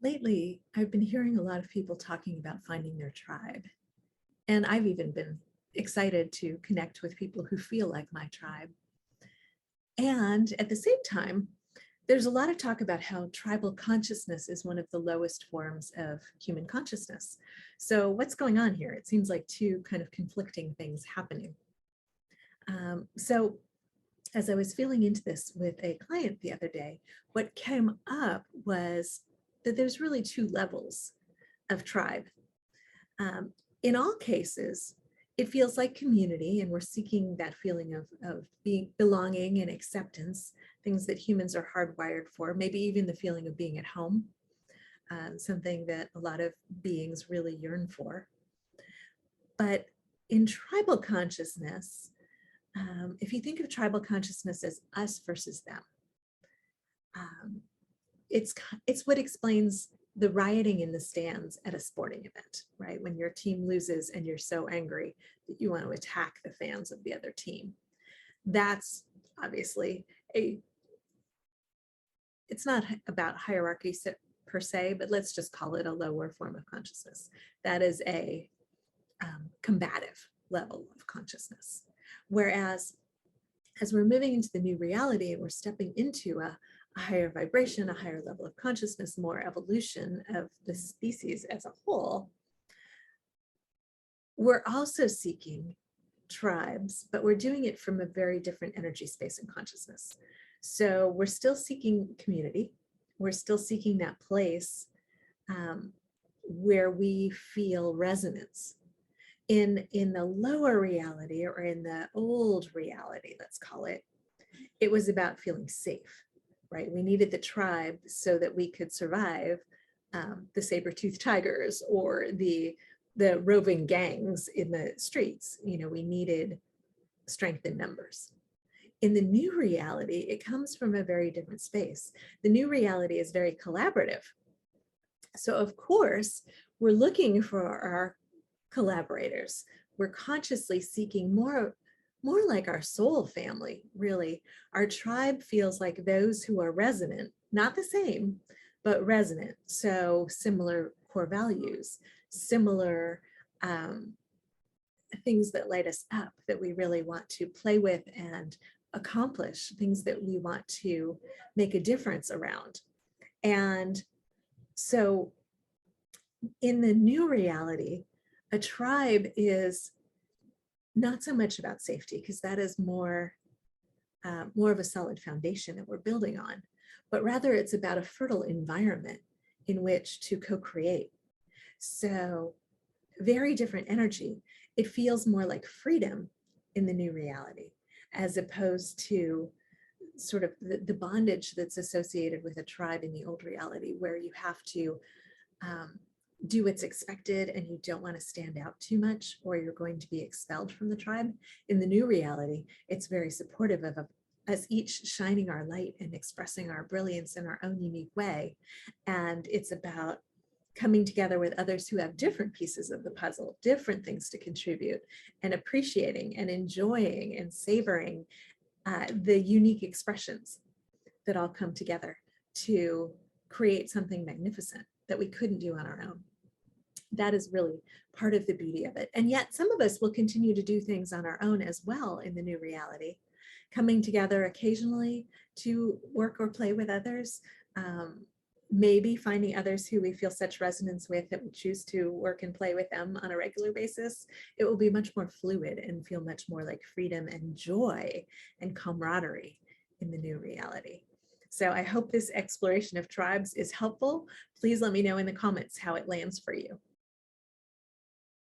Lately, I've been hearing a lot of people talking about finding their tribe. And I've even been excited to connect with people who feel like my tribe. And at the same time, there's a lot of talk about how tribal consciousness is one of the lowest forms of human consciousness. So what's going on here? It seems like two kind of conflicting things happening. So as I was feeling into this with a client the other day, what came up was that there's really two levels of tribe. Um, in all cases, it feels like community, and we're seeking that feeling of being belonging and acceptance, things that humans are hardwired for, maybe even the feeling of being at home, something that a lot of beings really yearn for. But in tribal consciousness, if you think of tribal consciousness as us versus them, um, it's what explains the rioting in the stands at a sporting event, right? When your team loses and you're so angry that you want to attack the fans of the other team. That's obviously it's not about hierarchy per se, but let's just call it a lower form of consciousness. That is a combative level of consciousness. Whereas as we're moving into the new reality and we're stepping into a higher vibration, a higher level of consciousness, more evolution of the species as a whole, we're also seeking tribes, but we're doing it from a very different energy space and consciousness. So we're still seeking community. We're still seeking that place where we feel resonance. In the lower reality, or in the old reality, let's call it, it was about feeling safe, right? We needed the tribe so that we could survive the saber-toothed tigers or the roving gangs in the streets. You know, we needed strength in numbers. In the new reality, it comes from a very different space. The new reality is very collaborative. So of course, we're looking for our collaborators. We're consciously seeking more like our soul family, really. Our tribe feels like those who are resonant, not the same, but resonant. So similar core values, similar things that light us up, that we really want to play with and accomplish, things that we want to make a difference around. And so in the new reality, a tribe is not so much about safety, because that is more of a solid foundation that we're building on, but rather it's about a fertile environment in which to co-create. So very different energy. It feels more like freedom in the new reality, as opposed to sort of the bondage that's associated with a tribe in the old reality, where you have to do what's expected and you don't want to stand out too much, or you're going to be expelled from the tribe. In the new reality, it's very supportive of us each shining our light and expressing our brilliance in our own unique way. And it's about coming together with others who have different pieces of the puzzle, different things to contribute, and appreciating and enjoying and savoring the unique expressions that all come together to create something magnificent that we couldn't do on our own. That is really part of the beauty of it. And yet some of us will continue to do things on our own as well in the new reality, coming together occasionally to work or play with others, maybe finding others who we feel such resonance with that we choose to work and play with them on a regular basis. It will be much more fluid and feel much more like freedom and joy and camaraderie in the new reality. So I hope this exploration of tribes is helpful. Please let me know in the comments how it lands for you.